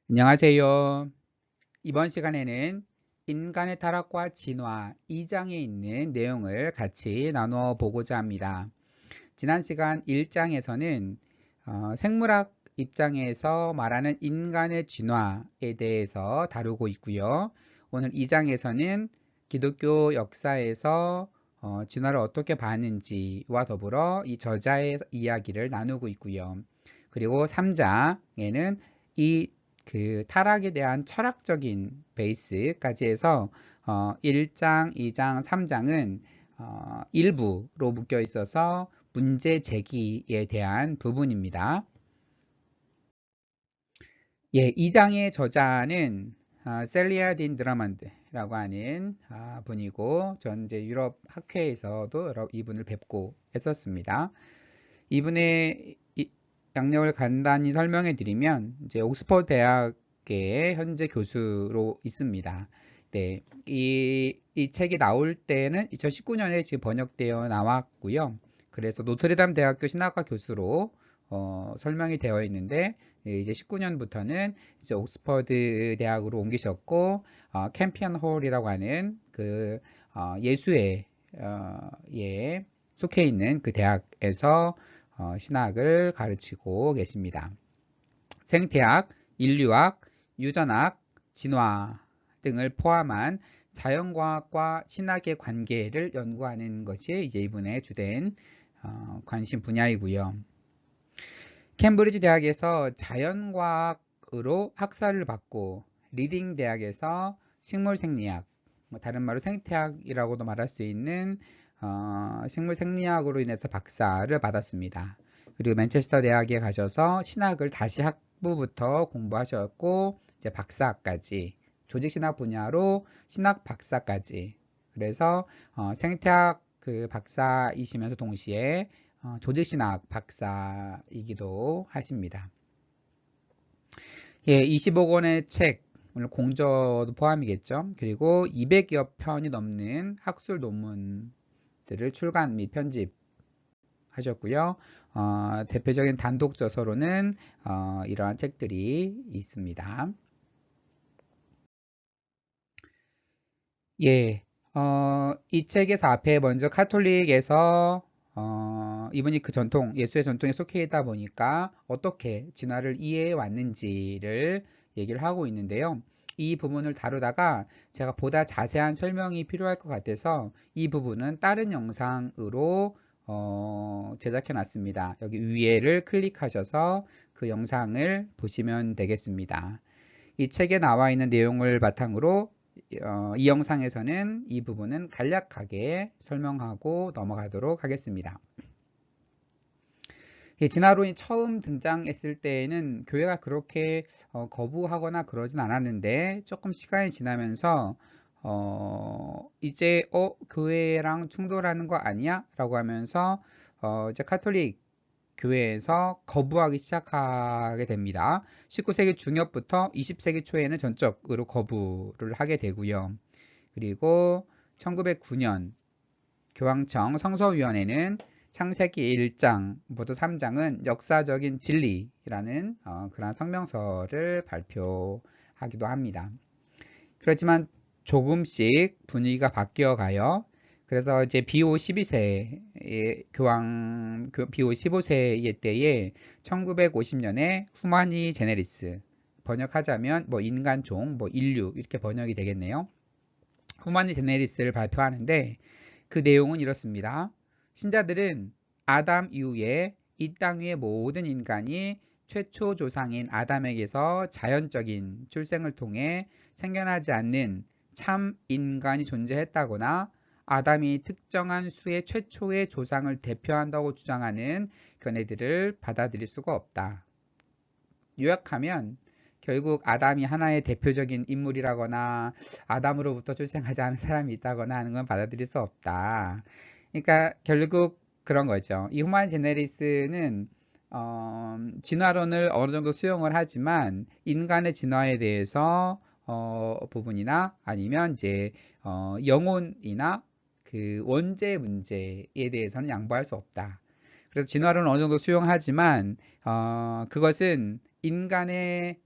안녕하세요. 이번 시간에는 인간의 타락과 진화 2장에 있는 내용을 같이 나누어 보고자 합니다. 지난 시간 1장에서는 생물학 입장에서 말하는 인간의 진화에 대해서 다루고 있고요. 오늘 2장에서는 기독교 역사에서 진화를 어떻게 봤는지와 더불어 이 저자의 이야기를 나누고 있고요. 그리고 3장에는 이 타락에 대한 철학적인 베이스까지 해서 1장, 2장, 3장은 일부로 묶여 있어서 문제 제기에 대한 부분입니다. 예, 2장의 저자는 셀리아 딘 드라먼드라고 하는 분이고, 전 이제 유럽 학회에서도 이분을 뵙고 했었습니다. 이분의 양력을 간단히 설명해 드리면, 이제 옥스퍼드 대학의 현재 교수로 있습니다. 네, 이 책이 나올 때는 2019년에 지금 번역되어 나왔고요. 그래서 노트르담 대학교 신학과 교수로 설명이 되어 있는데, 이제 19년부터는 이제 옥스퍼드 대학으로 옮기셨고, 캠피언 홀이라고 하는 예수회 에 속해 있는 그 대학에서 신학을 가르치고 계십니다. 생태학, 인류학, 유전학, 진화 등을 포함한 자연과학과 신학의 관계를 연구하는 것이 이제 이분의 주된 관심 분야이고요. 캠브리지 대학에서 자연과학으로 학사를 받고 리딩 대학에서 식물생리학, 다른 말로 생태학이라고도 말할 수 있는 식물생리학으로 인해서 박사를 받았습니다. 그리고 맨체스터 대학에 가셔서 신학을 다시 학부부터 공부하셨고 이제 박사까지 조직신학 분야로 신학 박사까지 그래서 생태학 박사이시면서 동시에 조직신학 박사이기도 하십니다. 예, 25권의 책, 물론 공저도 포함이겠죠. 그리고 200여 편이 넘는 학술 논문들을 출간 및 편집하셨고요. 대표적인 단독 저서로는 이러한 책들이 있습니다. 예, 이 책에서 앞에 먼저 카톨릭에서 이분이 그 전통, 예수의 전통에 속해 있다 보니까 어떻게 진화를 이해해 왔는지를 얘기를 하고 있는데요. 이 부분을 다루다가 제가 보다 자세한 설명이 필요할 것 같아서 이 부분은 다른 영상으로 제작해 놨습니다. 여기 위에를 클릭하셔서 그 영상을 보시면 되겠습니다. 이 책에 나와 있는 내용을 바탕으로 이 영상에서는 이 부분은 간략하게 설명하고 넘어가도록 하겠습니다. 예, 진화론이 처음 등장했을 때에는 교회가 그렇게 거부하거나 그러진 않았는데 조금 시간이 지나면서 이제 교회랑 충돌하는 거 아니야? 라고 하면서 이제 카톨릭 교회에서 거부하기 시작하게 됩니다. 19세기 중엽부터 20세기 초에는 전적으로 거부를 하게 되고요. 그리고 1909년 교황청 성서위원회는 창세기 1장부터 3장은 역사적인 진리라는 그런 성명서를 발표하기도 합니다. 그렇지만 조금씩 분위기가 바뀌어 가요. 그래서 이제 비오 12세의 비오 15세의 때에 1950년에 후마니 제네리스 번역하자면 뭐 인간종, 뭐 인류 이렇게 번역이 되겠네요. 후마니 제네리스를 발표하는데 그 내용은 이렇습니다. 신자들은 아담 이후에 이 땅 위의 모든 인간이 최초 조상인 아담에게서 자연적인 출생을 통해 생겨나지 않는 참 인간이 존재했다거나 아담이 특정한 수의 최초의 조상을 대표한다고 주장하는 견해들을 받아들일 수가 없다. 요약하면 결국 아담이 하나의 대표적인 인물이라거나 아담으로부터 출생하지 않은 사람이 있다거나 하는 건 받아들일 수 없다. 그러니까 결국 그런 거죠. 이 후만 제네리스는 진화론을 어느 정도 수용을 하지만 인간의 진화에 대해서 부분이나 아니면 이제 영혼이나 그 원죄 문제에 대해서는 양보할 수 없다. 그래서 진화론을 어느 정도 수용하지만 그것은 인간의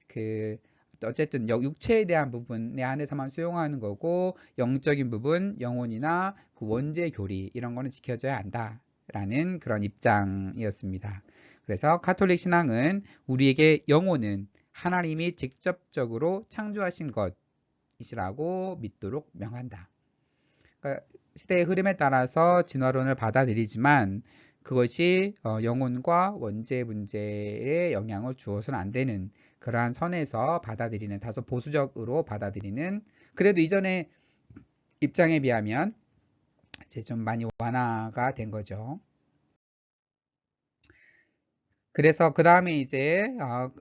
어쨌든 육체에 대한 부분에 한해서만 수용하는 거고, 영적인 부분, 영혼이나 그 원죄 교리 이런 거는 지켜져야 한다라는 그런 입장이었습니다. 그래서 카톨릭 신앙은 우리에게 영혼은 하나님이 직접적으로 창조하신 것이라고 믿도록 명한다. 그러니까 시대의 흐름에 따라서 진화론을 받아들이지만 그것이 영혼과 원죄 문제에 영향을 주어서는 안 되는 그러한 선에서 받아들이는, 다소 보수적으로 받아들이는, 그래도 이전의 입장에 비하면 이제 좀 많이 완화가 된 거죠. 그래서 그 다음에 이제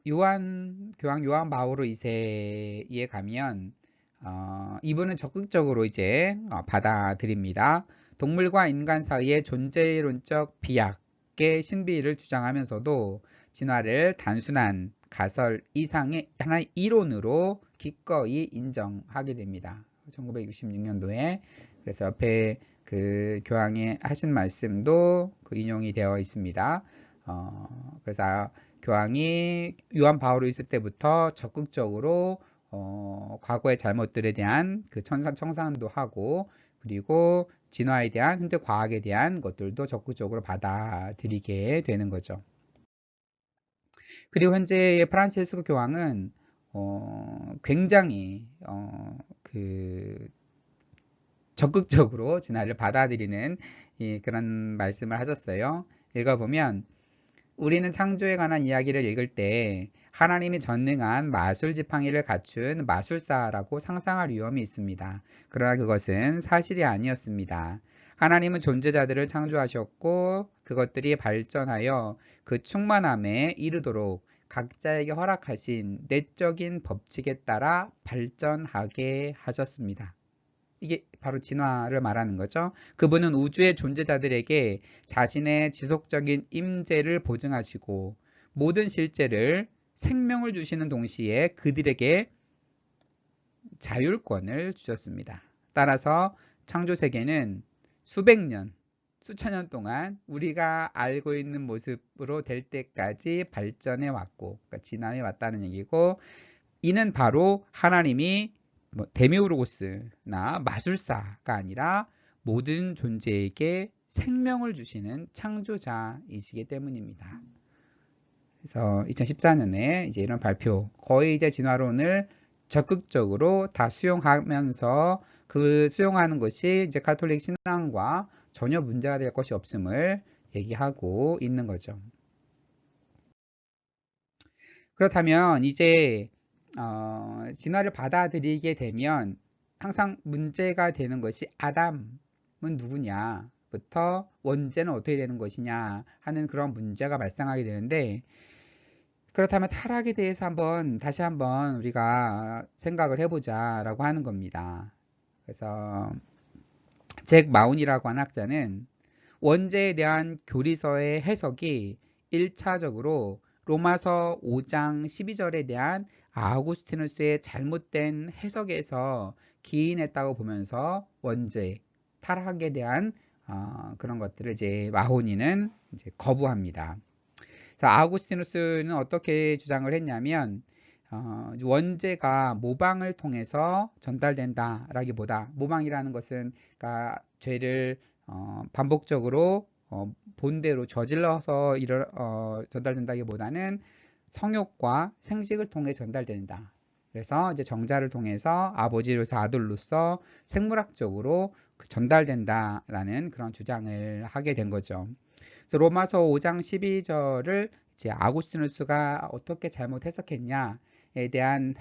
교황 요한 바오로 2세에 가면 이분은 적극적으로 이제 받아들입니다. 동물과 인간 사이의 존재론적 비약의 신비를 주장하면서도 진화를 단순한 가설 이상의 하나의 이론으로 기꺼이 인정하게 됩니다. 1966년도에. 그래서 옆에 그 교황이 하신 말씀도 그 인용이 되어 있습니다. 그래서 교황이 요한 바오로 있을 때부터 적극적으로 과거의 잘못들에 대한 그 청산도 하고, 그리고 진화에 대한 현대 과학에 대한 것들도 적극적으로 받아들이게 되는 거죠. 그리고 현재의 프란치스코 교황은 굉장히 그 적극적으로 진화를 받아들이는 그런 말씀을 하셨어요. 읽어보면, 우리는 창조에 관한 이야기를 읽을 때 하나님이 전능한 마술 지팡이를 갖춘 마술사라고 상상할 위험이 있습니다. 그러나 그것은 사실이 아니었습니다. 하나님은 존재자들을 창조하셨고 그것들이 발전하여 그 충만함에 이르도록 각자에게 허락하신 내적인 법칙에 따라 발전하게 하셨습니다. 이게 바로 진화를 말하는 거죠. 그분은 우주의 존재자들에게 자신의 지속적인 임재를 보증하시고 모든 실제를 생명을 주시는 동시에 그들에게 자율권을 주셨습니다. 따라서 창조세계는 수백 년, 수천 년 동안 우리가 알고 있는 모습으로 될 때까지 발전해 왔고, 그러니까 진화해 왔다는 얘기고, 이는 바로 하나님이 데미우르고스나 마술사가 아니라 모든 존재에게 생명을 주시는 창조자이시기 때문입니다. 그래서 2014년에 이제 이런 발표, 거의 이제 진화론을 적극적으로 다 수용하면서 그 수용하는 것이 이제 가톨릭 신앙과 전혀 문제가 될 것이 없음을 얘기하고 있는 거죠. 그렇다면 이제 진화를 받아들이게 되면 항상 문제가 되는 것이 아담은 누구냐부터 원죄는 어떻게 되는 것이냐 하는 그런 문제가 발생하게 되는데, 그렇다면 타락에 대해서 다시 한번 우리가 생각을 해보자 라고 하는 겁니다. 그래서 잭 마운이라고 하는 학자는 원죄에 대한 교리서의 해석이 1차적으로 로마서 5장 12절에 대한 아우구스티누스의 잘못된 해석에서 기인했다고 보면서 원죄, 타락에 대한 그런 것들을 이제 마호니는 이제 거부합니다. 그래서 아우구스티누스는 어떻게 주장을 했냐면, 원죄가 모방을 통해서 전달된다라기보다, 모방이라는 것은 그러니까 죄를 반복적으로 본대로 저질러서 전달된다기보다는 성욕과 생식을 통해 전달된다. 그래서 이제 정자를 통해서 아버지로서 아들로서 생물학적으로 전달된다라는 그런 주장을 하게 된 거죠. 그래서 로마서 5장 12절을 이제 아구스티누스가 어떻게 잘못 해석했냐에 대한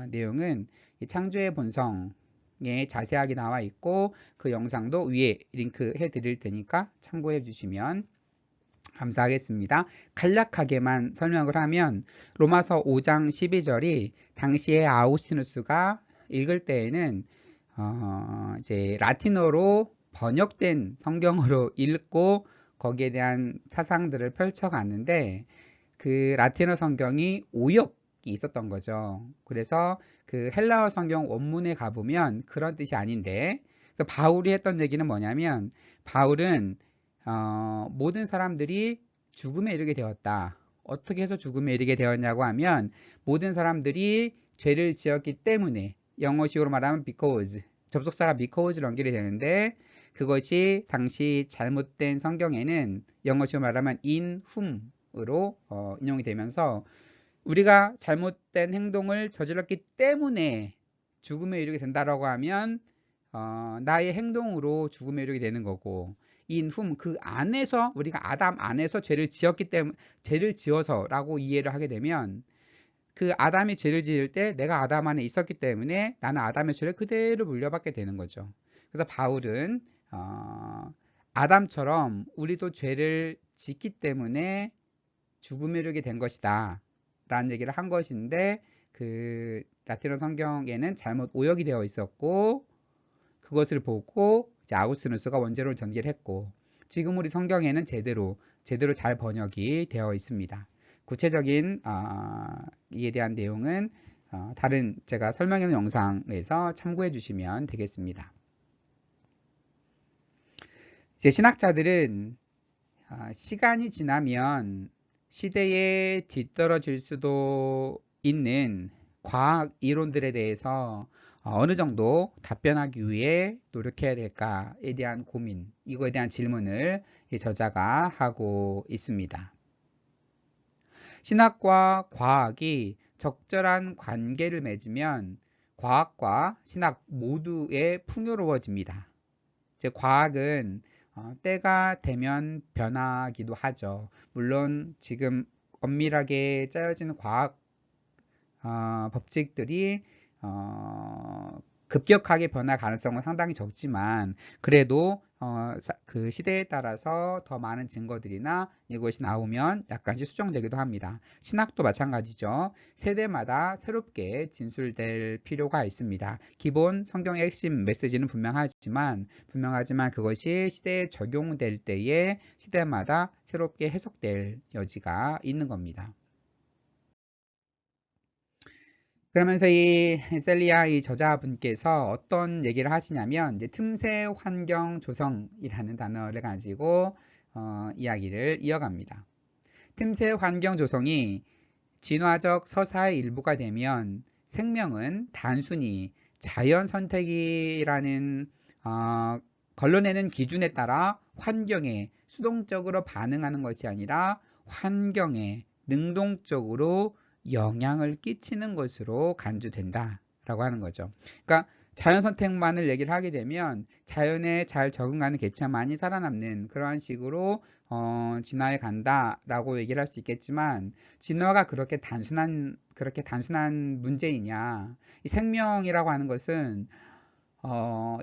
내용은 창조의 본성에 자세하게 나와 있고, 그 영상도 위에 링크 해 드릴 테니까 참고해 주시면 감사하겠습니다. 간략하게만 설명을 하면, 로마서 5장 12절이 당시에 아우구스티누스가 읽을 때에는 이제 라틴어로 번역된 성경으로 읽고 거기에 대한 사상들을 펼쳐갔는데, 그 라틴어 성경이 오역이 있었던 거죠. 그래서 그 헬라어 성경 원문에 가보면 그런 뜻이 아닌데, 바울이 했던 얘기는 뭐냐면, 바울은 모든 사람들이 죽음에 이르게 되었다. 어떻게 해서 죽음에 이르게 되었냐고 하면, 모든 사람들이 죄를 지었기 때문에, 영어식으로 말하면 because, 접속사가 because로 연결이 되는데, 그것이 당시 잘못된 성경에는 영어식으로 말하면 in whom으로 인용이 되면서, 우리가 잘못된 행동을 저질렀기 때문에 죽음에 이르게 된다라고 하면 나의 행동으로 죽음에 이르게 되는 거고, in whom, 그 안에서, 우리가 아담 안에서 죄를 지었기 때문에, 죄를 지어서라고 이해를 하게 되면, 그 아담이 죄를 지을 때 내가 아담 안에 있었기 때문에 나는 아담의 죄를 그대로 물려받게 되는 거죠. 그래서 바울은 아담처럼 우리도 죄를 짓기 때문에 죽음에 이르게 된 것이다 라는 얘기를 한 것인데, 그 라틴어 성경에는 잘못 오역이 되어 있었고, 그것을 보고 이제 아우구스티누스가 원제로를 전개를 했고, 지금 우리 성경에는 제대로 잘 번역이 되어 있습니다. 구체적인 이에 대한 내용은 다른 제가 설명하는 영상에서 참고해 주시면 되겠습니다. 이제 신학자들은 시간이 지나면 시대에 뒤떨어질 수도 있는 과학 이론들에 대해서 어느 정도 답변하기 위해 노력해야 될까에 대한 고민, 이거에 대한 질문을 이 저자가 하고 있습니다. 신학과 과학이 적절한 관계를 맺으면 과학과 신학 모두에 풍요로워집니다. 이제 과학은 때가 되면 변하기도 하죠. 물론 지금 엄밀하게 짜여진 과학 법칙들이 급격하게 변할 가능성은 상당히 적지만, 그래도 그 시대에 따라서 더 많은 증거들이나 이것이 나오면 약간씩 수정되기도 합니다. 신학도 마찬가지죠. 세대마다 새롭게 진술될 필요가 있습니다. 기본 성경의 핵심 메시지는 분명하지만 그것이 시대에 적용될 때에 시대마다 새롭게 해석될 여지가 있는 겁니다. 그러면서 이 셀리아 이 저자분께서 어떤 얘기를 하시냐면, 이제 틈새 환경 조성이라는 단어를 가지고 이야기를 이어갑니다. 틈새 환경 조성이 진화적 서사의 일부가 되면 생명은 단순히 자연 선택이라는 걸러내는 기준에 따라 환경에 수동적으로 반응하는 것이 아니라 환경에 능동적으로 영향을 끼치는 것으로 간주된다라고 하는 거죠. 그러니까 자연 선택만을 얘기를 하게 되면 자연에 잘 적응하는 개체만이 살아남는 그러한 식으로 진화해 간다라고 얘기를 할 수 있겠지만, 진화가 그렇게 단순한 문제이냐? 이 생명이라고 하는 것은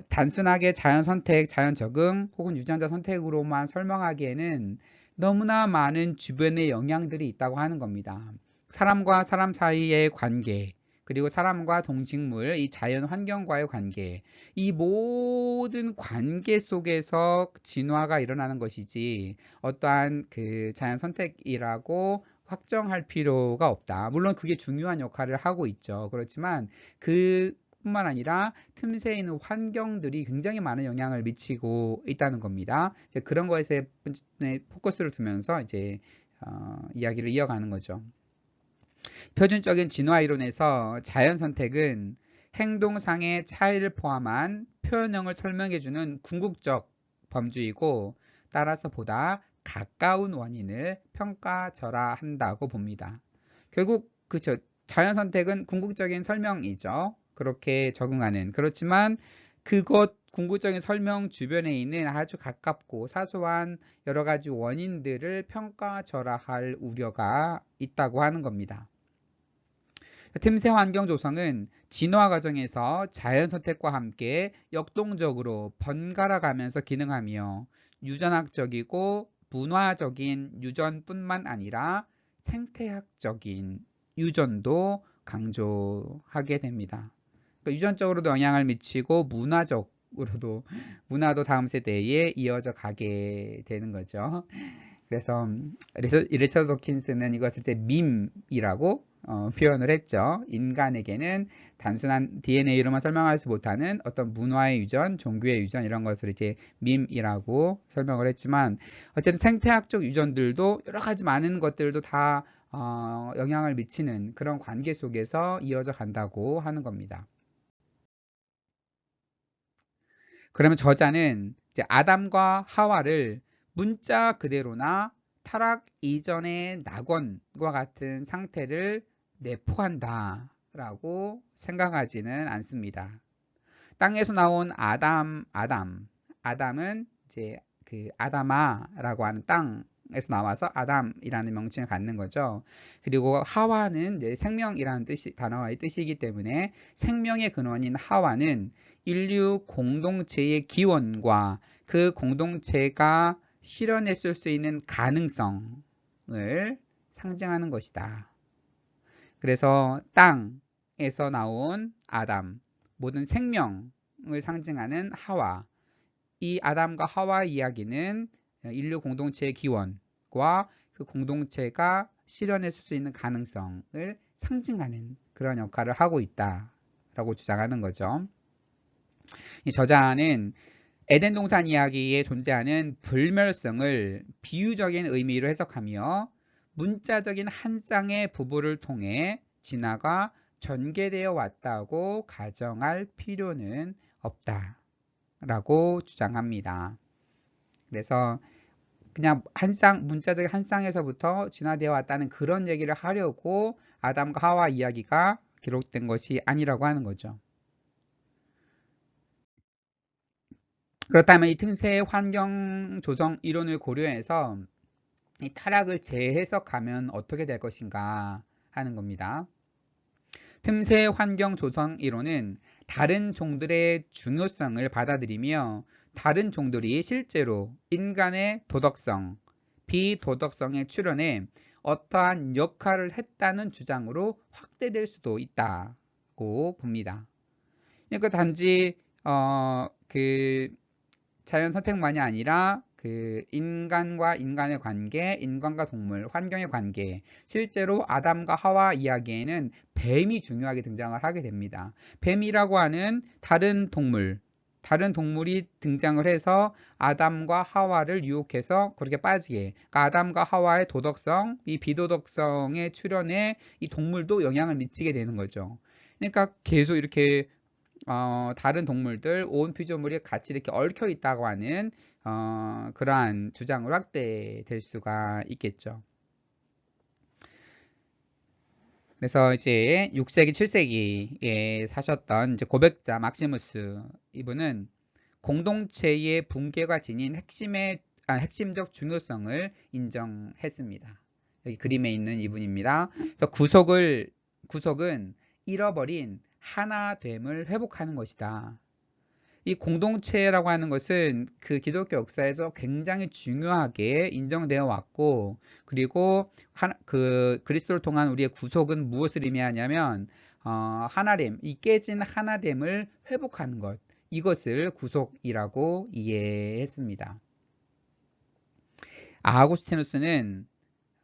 단순하게 자연 선택, 자연 적응 혹은 유전자 선택으로만 설명하기에는 너무나 많은 주변의 영향들이 있다고 하는 겁니다. 사람과 사람 사이의 관계, 그리고 사람과 동식물, 이 자연 환경과의 관계, 이 모든 관계 속에서 진화가 일어나는 것이지 어떠한 그 자연 선택이라고 확정할 필요가 없다. 물론 그게 중요한 역할을 하고 있죠. 그렇지만 그뿐만 아니라 틈새에 있는 환경들이 굉장히 많은 영향을 미치고 있다는 겁니다. 그런 것에 포커스를 두면서 이제 이야기를 이어가는 거죠. 표준적인 진화 이론에서 자연 선택은 행동상의 차이를 포함한 표현형을 설명해주는 궁극적 범주이고, 따라서 보다 가까운 원인을 평가절하한다고 봅니다. 결국 그쵸, 자연 선택은 궁극적인 설명이죠. 그렇게 적응하는. 그렇지만 그것 궁극적인 설명 주변에 있는 아주 가깝고 사소한 여러 가지 원인들을 평가절하할 우려가 있다고 하는 겁니다. 틈새 환경 조성은 진화 과정에서 자연 선택과 함께 역동적으로 번갈아 가면서 기능하며 유전학적이고 문화적인 유전뿐만 아니라 생태학적인 유전도 강조하게 됩니다. 그러니까 유전적으로도 영향을 미치고 문화도 다음 세대에 이어져 가게 되는 거죠. 그래서 리처드 도킨스는 이것을 이제 밈이라고 표현을 했죠. 인간에게는 단순한 DNA로만 설명하지 못하는 어떤 문화의 유전, 종교의 유전 이런 것을 이제 밈이라고 설명을 했지만, 어쨌든 생태학적 유전들도 여러 가지 많은 것들도 다 영향을 미치는 그런 관계 속에서 이어져 간다고 하는 겁니다. 그러면 저자는 이제 아담과 하와를 문자 그대로나 타락 이전의 낙원과 같은 상태를 내포한다 라고 생각하지는 않습니다. 땅에서 나온 아담은 이제 그 아담아라고 하는 땅에서 나와서 아담이라는 명칭을 갖는 거죠. 그리고 하와는 이제 생명이라는 단어의 뜻이기 때문에 생명의 근원인 하와는 인류 공동체의 기원과 그 공동체가 실현했을 수 있는 가능성을 상징하는 것이다. 그래서 땅에서 나온 아담, 모든 생명을 상징하는 하와, 이 아담과 하와 이야기는 인류 공동체의 기원과 그 공동체가 실현했을 수 있는 가능성을 상징하는 그런 역할을 하고 있다라고 주장하는 거죠. 이 저자는 에덴 동산 이야기에 존재하는 불멸성을 비유적인 의미로 해석하며 문자적인 한 쌍의 부부를 통해 진화가 전개되어 왔다고 가정할 필요는 없다라고 주장합니다. 그래서 그냥 문자적인 한 쌍에서부터 진화되어 왔다는 그런 얘기를 하려고 아담과 하와 이야기가 기록된 것이 아니라고 하는 거죠. 그렇다면 이 틈새 환경 조성 이론을 고려해서 이 타락을 재해석하면 어떻게 될 것인가 하는 겁니다. 틈새 환경 조성 이론은 다른 종들의 중요성을 받아들이며 다른 종들이 실제로 인간의 도덕성, 비도덕성의 출현에 어떠한 역할을 했다는 주장으로 확대될 수도 있다고 봅니다. 그러니까 단지 자연 선택만이 아니라 그 인간과 인간의 관계, 인간과 동물, 환경의 관계, 실제로 아담과 하와 이야기에는 뱀이 중요하게 등장을 하게 됩니다. 뱀이라고 하는 다른 동물이 등장을 해서 아담과 하와를 유혹해서 그렇게 빠지게, 그러니까 아담과 하와의 도덕성, 이 비도덕성의 출현에 이 동물도 영향을 미치게 되는 거죠. 그러니까 계속 이렇게 다른 동물들, 온 피조물이 같이 이렇게 얽혀 있다고 하는 그러한 주장으로 확대될 수가 있겠죠. 그래서 이제 6세기, 7세기에 사셨던 이제 고백자 막시무스 이분은 공동체의 붕괴가 지닌 핵심적 중요성을 인정했습니다. 여기 그림에 있는 이분입니다. 그래서 구속은 잃어버린 하나됨을 회복하는 것이다. 이 공동체라고 하는 것은 그 기독교 역사에서 굉장히 중요하게 인정되어 왔고, 그리고 그 그리스도를 통한 우리의 구속은 무엇을 의미하냐면 하나됨, 이 깨진 하나됨을 회복하는 것, 이것을 구속이라고 이해했습니다. 아구스티누스는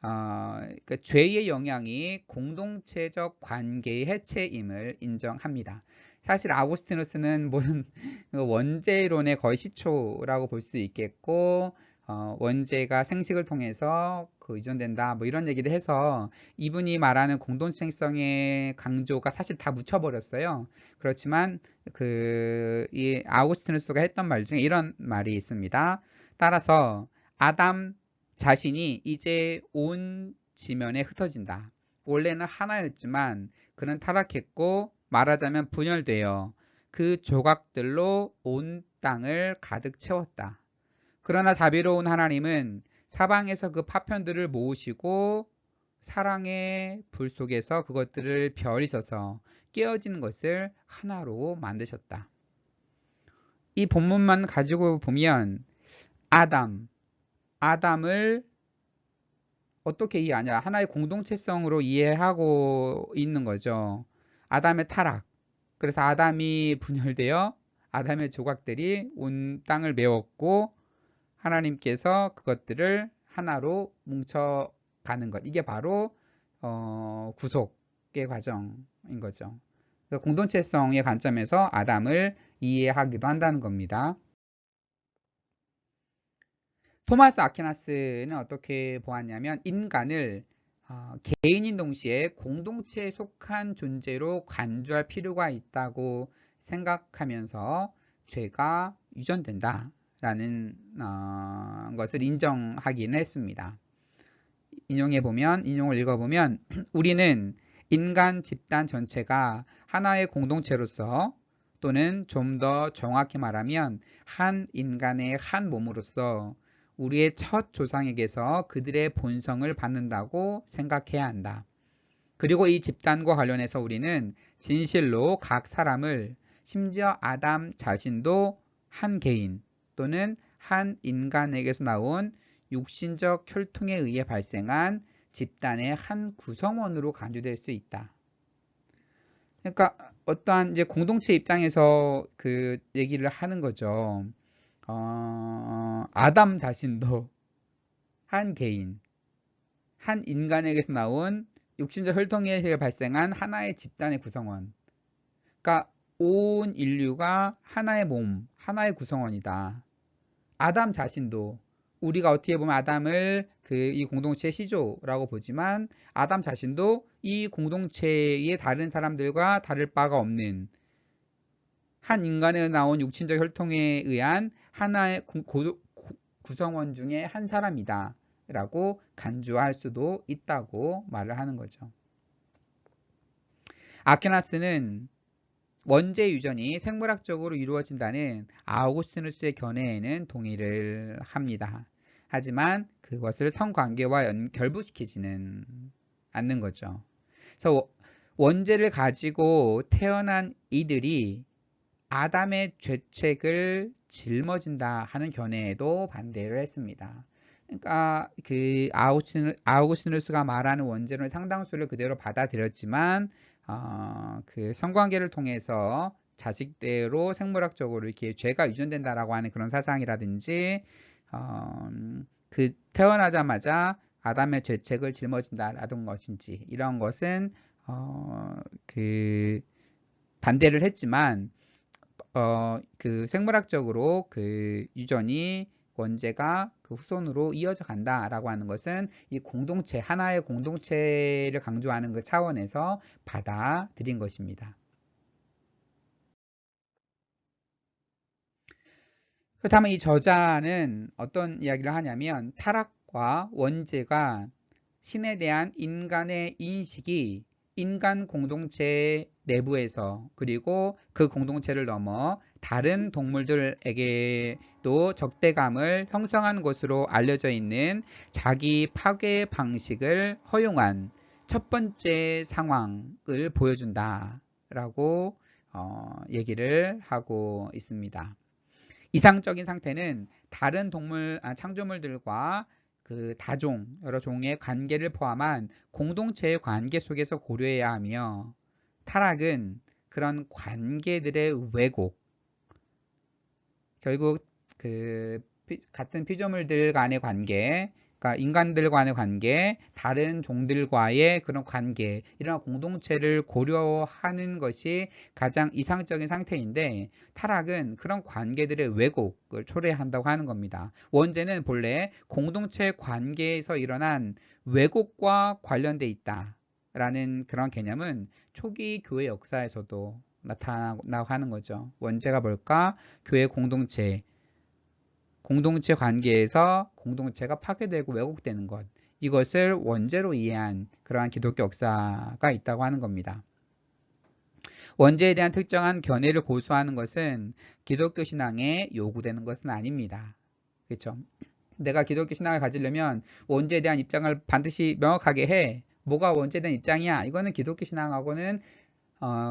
그러니까 죄의 영향이 공동체적 관계의 해체임을 인정합니다. 사실 아구스티누스는 모든 원죄론의 거의 시초라고 볼 수 있겠고, 원죄가 생식을 통해서 유전된다 뭐 이런 얘기를 해서 이분이 말하는 공동체성의 강조가 사실 다 묻혀버렸어요. 그렇지만 이 아우구스티누스가 했던 말 중에 이런 말이 있습니다. 따라서 아담 자신이 이제 온 지면에 흩어진다. 원래는 하나였지만 그는 타락했고 말하자면 분열되어 그 조각들로 온 땅을 가득 채웠다. 그러나 자비로운 하나님은 사방에서 그 파편들을 모으시고 사랑의 불 속에서 그것들을 별이셔서 깨어지는 것을 하나로 만드셨다. 이 본문만 가지고 보면 아담을 어떻게 이해하냐? 하나의 공동체성으로 이해하고 있는 거죠. 아담의 타락. 그래서 아담이 분열되어 아담의 조각들이 온 땅을 메웠고 하나님께서 그것들을 하나로 뭉쳐가는 것. 이게 바로 구속의 과정인 거죠. 공동체성의 관점에서 아담을 이해하기도 한다는 겁니다. 토마스 아퀴나스는 어떻게 보았냐면 인간을 개인인 동시에 공동체에 속한 존재로 간주할 필요가 있다고 생각하면서 죄가 유전된다라는 것을 인정하기는 했습니다. 인용을 읽어보면 우리는 인간 집단 전체가 하나의 공동체로서 또는 좀 더 정확히 말하면 한 인간의 한 몸으로서 우리의 첫 조상에게서 그들의 본성을 받는다고 생각해야 한다. 그리고 이 집단과 관련해서 우리는 진실로 각 사람을, 심지어 아담 자신도 한 개인 또는 한 인간에게서 나온 육신적 혈통에 의해 발생한 집단의 한 구성원으로 간주될 수 있다. 그러니까 어떠한 이제 공동체 입장에서 그 얘기를 하는 거죠. 아담 자신도 한 개인, 한 인간에게서 나온 육신적 혈통에 의해 발생한 하나의 집단의 구성원. 그러니까 온 인류가 하나의 몸, 하나의 구성원이다. 아담 자신도 우리가 어떻게 보면 아담을 이 공동체의 시조라고 보지만 아담 자신도 이 공동체의 다른 사람들과 다를 바가 없는 한 인간에 나온 육신적 혈통에 의한 하나의 구성원 중에 한 사람이다 라고 간주할 수도 있다고 말을 하는 거죠. 아퀴나스는 원죄 유전이 생물학적으로 이루어진다는 아우구스티누스의 견해에는 동의를 합니다. 하지만 그것을 성관계와 결부시키지는 않는 거죠. 그래서 원죄를 가지고 태어난 이들이 아담의 죄책을 짊어진다 하는 견해에도 반대를 했습니다. 그러니까 그 아우구스티누스가 말하는 원죄론의 상당수를 그대로 받아들였지만 그 성관계를 통해서 자식대로 생물학적으로 이렇게 죄가 유전된다라고 하는 그런 사상이라든지 그 태어나자마자 아담의 죄책을 짊어진다라는 것인지 이런 것은 그 반대를 했지만 그 생물학적으로 그 유전이 원죄가 그 후손으로 이어져 간다라고 하는 것은 이 공동체, 하나의 공동체를 강조하는 그 차원에서 받아들인 것입니다. 그렇다면 이 저자는 어떤 이야기를 하냐면 타락과 원죄가 신에 대한 인간의 인식이 인간 공동체 내부에서 그리고 그 공동체를 넘어 다른 동물들에게도 적대감을 형성한 것으로 알려져 있는 자기 파괴 방식을 허용한 첫 번째 상황을 보여준다라고 얘기를 하고 있습니다. 이상적인 상태는 다른 창조물들과 그 다종, 여러 종의 관계를 포함한 공동체의 관계 속에서 고려해야 하며 타락은 그런 관계들의 왜곡, 결국 그 같은 피조물들 간의 관계, 그러니까 인간들 간의 관계, 다른 종들과의 그런 관계, 이런 공동체를 고려하는 것이 가장 이상적인 상태인데 타락은 그런 관계들의 왜곡을 초래한다고 하는 겁니다. 원죄는 본래 공동체 관계에서 일어난 왜곡과 관련돼 있다라는 그런 개념은 초기 교회 역사에서도 나타나고 하는 거죠. 원죄가 뭘까? 교회 공동체 관계에서 공동체가 파괴되고 왜곡되는 것, 이것을 원죄로 이해한 그러한 기독교 역사가 있다고 하는 겁니다. 원죄에 대한 특정한 견해를 고수하는 것은 기독교 신앙에 요구되는 것은 아닙니다. 그렇죠? 내가 기독교 신앙을 가지려면 원죄에 대한 입장을 반드시 명확하게 해. 뭐가 원죄에 대한 입장이야? 이거는 기독교 신앙하고는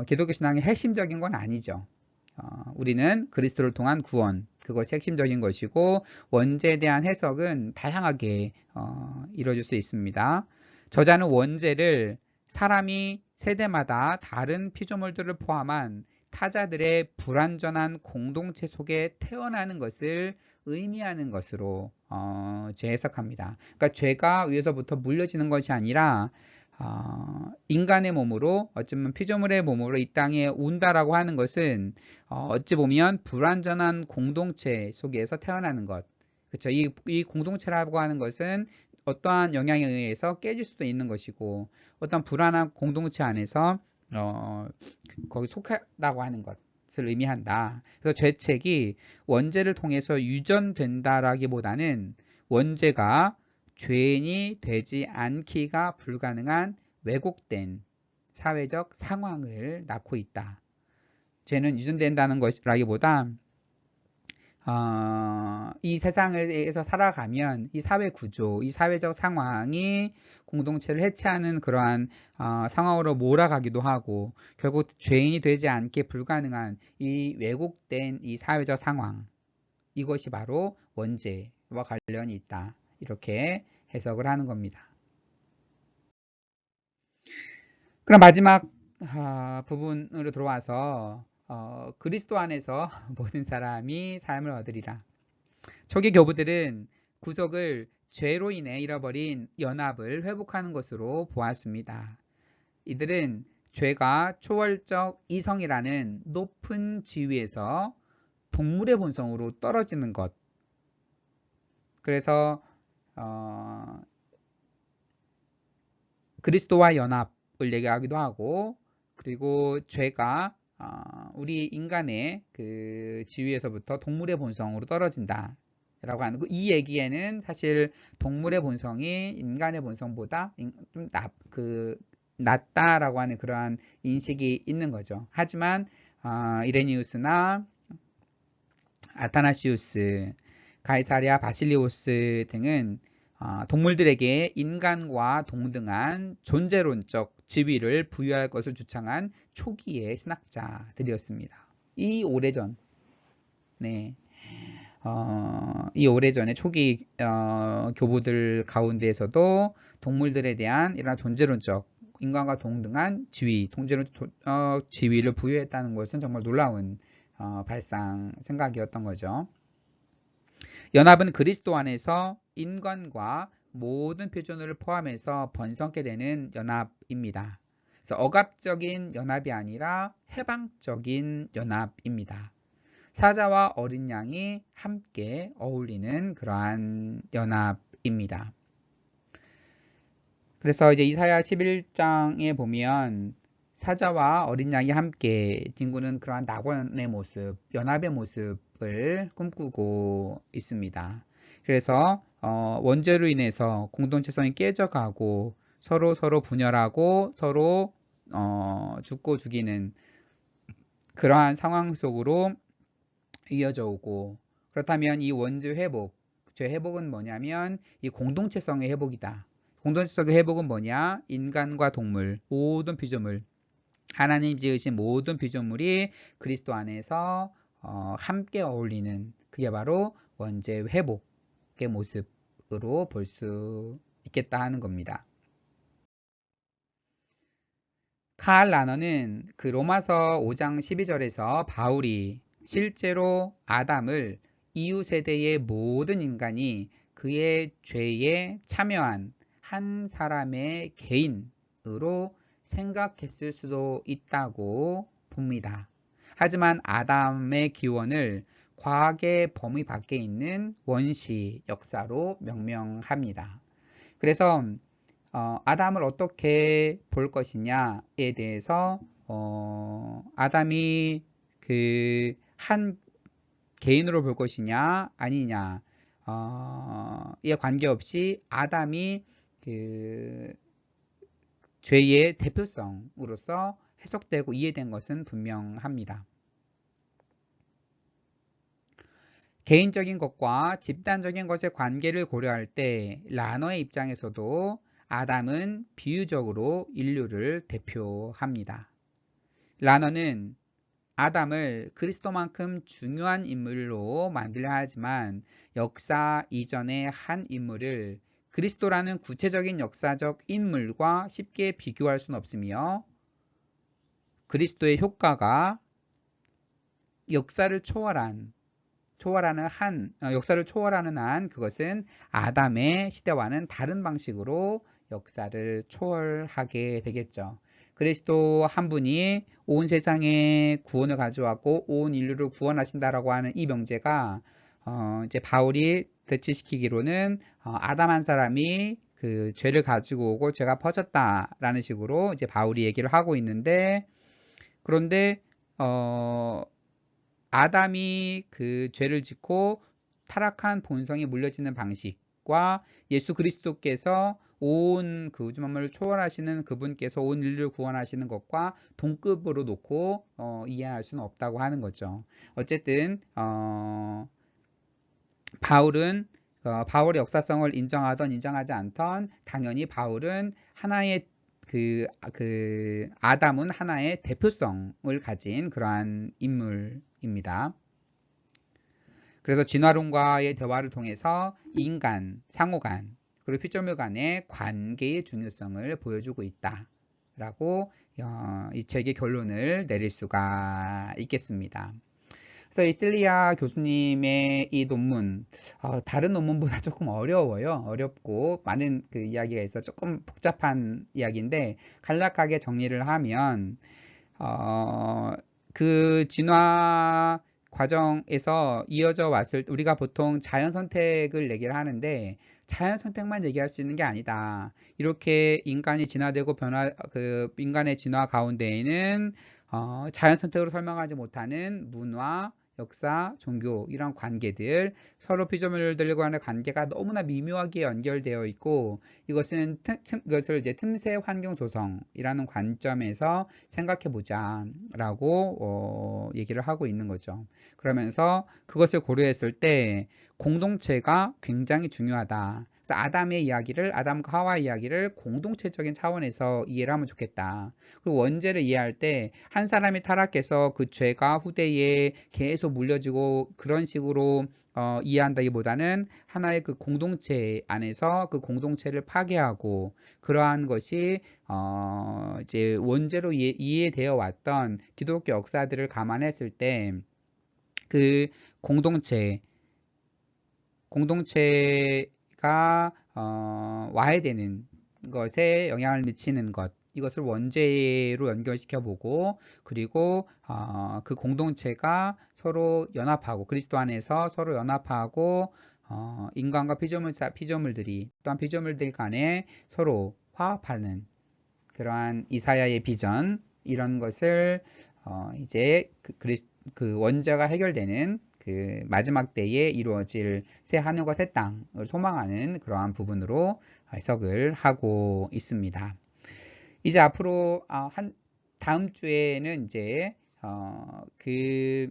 기독교 신앙의 핵심적인 건 아니죠. 우리는 그리스도를 통한 구원, 그것이 핵심적인 것이고 원죄에 대한 해석은 다양하게 이루어질 수 있습니다. 저자는 원죄를 사람이 세대마다 다른 피조물들을 포함한 타자들의 불완전한 공동체 속에 태어나는 것을 의미하는 것으로 재해석합니다. 그러니까 죄가 위에서부터 물려지는 것이 아니라 인간의 몸으로, 어쩌면 피조물의 몸으로 이 땅에 온다라고 하는 것은 어찌 보면 불완전한 공동체 속에서 태어나는 것. 그렇죠? 이 공동체라고 하는 것은 어떠한 영향에 의해서 깨질 수도 있는 것이고 어떤 불안한 공동체 안에서 거기 속하다고 하는 것을 의미한다. 그래서 죄책이 원죄를 통해서 유전된다라기보다는 원죄가 죄인이 되지 않기가 불가능한 왜곡된 사회적 상황을 낳고 있다. 죄는 유전된다는 것이라기보다 이 세상에서 살아가면 이 사회 구조, 이 사회적 상황이 공동체를 해체하는 그러한 상황으로 몰아가기도 하고 결국 죄인이 되지 않게 불가능한 이 왜곡된 이 사회적 상황, 이것이 바로 원죄와 관련이 있다. 이렇게 해석을 하는 겁니다. 그럼 마지막 부분으로 들어와서 그리스도 안에서 모든 사람이 삶을 얻으리라. 초기 교부들은 구속을 죄로 인해 잃어버린 연합을 회복하는 것으로 보았습니다. 이들은 죄가 초월적 이성이라는 높은 지위에서 동물의 본성으로 떨어지는 것, 그래서 그리스도와 연합을 얘기하기도 하고, 그리고 죄가 우리 인간의 그 지위에서부터 동물의 본성으로 떨어진다 라고 하는 이 얘기에는 사실 동물의 본성이 인간의 본성보다 좀 낫다라고 하는 그러한 인식이 있는 거죠. 하지만 이레니우스나 아타나시우스, 가이사랴 바실리오스 등은 동물들에게 인간과 동등한 존재론적 지위를 부여할 것을 주창한 초기의 신학자들이었습니다. 이 오래전에 초기 교부들 가운데에서도 동물들에 대한 이런 존재론적 인간과 동등한 지위, 지위를 부여했다는 것은 정말 놀라운 발상 생각이었던 거죠. 연합은 그리스도 안에서 인간과 모든 표준을 포함해서 번성케 되는 연합입니다. 그래서 억압적인 연합이 아니라 해방적인 연합입니다. 사자와 어린 양이 함께 어울리는 그러한 연합입니다. 그래서 이제 이사야 11장에 보면 사자와 어린 양이 함께 뒹구는 그러한 낙원의 모습, 연합의 모습을 꿈꾸고 있습니다. 그래서 원죄로 인해서 공동체성이 깨져가고 서로 분열하고 서로 죽고 죽이는 그러한 상황 속으로 이어져 오고, 그렇다면 이 원죄 회복, 죄 회복은 뭐냐면 이 공동체성의 회복이다. 공동체성의 회복은 뭐냐? 인간과 동물, 모든 피조물, 하나님 지으신 모든 피조물이 그리스도 안에서 함께 어울리는, 그게 바로 원죄 회복의 모습으로 볼 수 있겠다 하는 겁니다. 칼 라너는 그 로마서 5장 12절에서 바울이 실제로 아담을 이후 세대의 모든 인간이 그의 죄에 참여한 한 사람의 개인으로 생각했을 수도 있다고 봅니다. 하지만 아담의 기원을 과학의 범위 밖에 있는 원시 역사로 명명합니다. 그래서 아담을 어떻게 볼 것이냐에 대해서 아담이 그 한 개인으로 볼 것이냐 아니냐 이에 관계없이 아담이 그 죄의 대표성으로서 해석되고 이해된 것은 분명합니다. 개인적인 것과 집단적인 것의 관계를 고려할 때 라너의 입장에서도 아담은 비유적으로 인류를 대표합니다. 라너는 아담을 그리스도만큼 중요한 인물로 만들려 하지만 역사 이전의 한 인물을 그리스도라는 구체적인 역사적 인물과 쉽게 비교할 수는 없으며, 그리스도의 효과가 역사를 초월하는 한 그것은 아담의 시대와는 다른 방식으로 역사를 초월하게 되겠죠. 그리스도 한 분이 온 세상에 구원을 가져왔고 온 인류를 구원하신다라고 하는 이 명제가 이제 바울이 대치시키기로는 아담 한 사람이 그 죄를 가지고 오고 죄가 퍼졌다라는 식으로 이제 바울이 얘기를 하고 있는데, 그런데 아담이 그 죄를 짓고 타락한 본성이 물려지는 방식과 예수 그리스도께서 온 그 우주 만물을 초월하시는 그분께서 온 인류를 구원하시는 것과 동급으로 놓고 이해할 수는 없다고 하는 거죠. 어쨌든 바울은 바울의 역사성을 인정하던 인정하지 않던 당연히 바울은 하나의 아담은 하나의 대표성을 가진 그러한 인물입니다. 그래서 진화론과의 대화를 통해서 인간, 상호간, 그리고 피조물 간의 관계의 중요성을 보여주고 있다라고 이 책의 결론을 내릴 수가 있겠습니다. 그래서 이슬리아 교수님의 이 논문, 다른 논문보다 조금 어려워요. 어렵고 많은 그 이야기가 있어 조금 복잡한 이야기인데, 간략하게 정리를 하면 그 진화 과정에서 이어져 왔을 때 우리가 보통 자연 선택을 얘기를 하는데, 자연 선택만 얘기할 수 있는 게 아니다. 이렇게 인간이 진화되고 인간의 진화 가운데에는 자연 선택으로 설명하지 못하는 문화, 역사, 종교 이런 관계들, 서로 피조물들과 간의 관계가 너무나 미묘하게 연결되어 있고, 이것을 이제 틈새 환경 조성이라는 관점에서 생각해 보자 라고 얘기를 하고 있는 거죠. 그러면서 그것을 고려했을 때 공동체가 굉장히 중요하다. 그래서 아담과 하와 이야기를 공동체적인 차원에서 이해를 하면 좋겠다. 그리고 원죄를 이해할 때 한 사람이 타락해서 그 죄가 후대에 계속 물려지고 그런 식으로 이해한다기보다는 하나의 그 공동체 안에서 그 공동체를 파괴하고, 그러한 것이 이제 원죄로 이해되어 왔던 기독교 역사들을 감안했을 때 그 공동체가 와해되는 것에 영향을 미치는 것, 이것을 원죄로 연결시켜 보고, 그리고 그 공동체가 서로 연합하고, 그리스도 안에서 서로 연합하고, 인간과 피조물들이 또한 피조물들 간에 서로 화합하는 그러한 이사야의 비전, 이런 것을 이제 그 원죄가 해결되는 그 마지막 때에 이루어질 새 하늘과 새 땅을 소망하는 그러한 부분으로 해석을 하고 있습니다. 이제 앞으로 다음 주에는 이제 그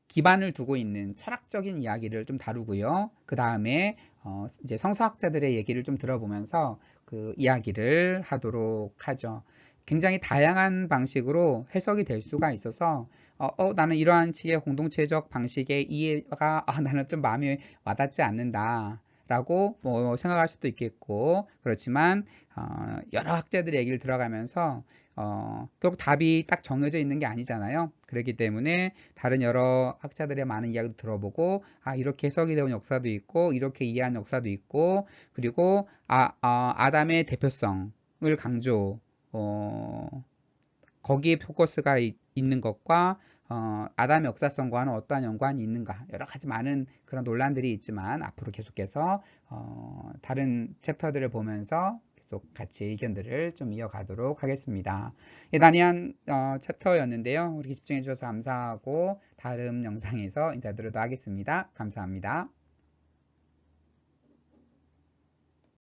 기반을 두고 있는 철학적인 이야기를 좀 다루고요. 그 다음에 이제 성서학자들의 얘기를 좀 들어보면서 그 이야기를 하도록 하죠. 굉장히 다양한 방식으로 해석이 될 수가 있어서 나는 이러한 식의 공동체적 방식의 이해가 나는 좀 마음에 와닿지 않는다 라고 뭐 생각할 수도 있겠고, 그렇지만 여러 학자들의 얘기를 들어가면서 결국 답이 딱 정해져 있는 게 아니잖아요. 그렇기 때문에 다른 여러 학자들의 많은 이야기도 들어보고, 이렇게 해석이 되는 역사도 있고 이렇게 이해하는 역사도 있고, 그리고 아담의 대표성을 강조, 거기에 포커스가 있는 것과 아담의 역사성과는 어떠한 연관이 있는가, 여러 가지 많은 그런 논란들이 있지만 앞으로 계속해서 다른 챕터들을 보면서 계속 같이 의견들을 좀 이어가도록 하겠습니다. 난이한 챕터였는데요. 우리 집중해 주셔서 감사하고 다음 영상에서 인사드리도록 하겠습니다. 감사합니다.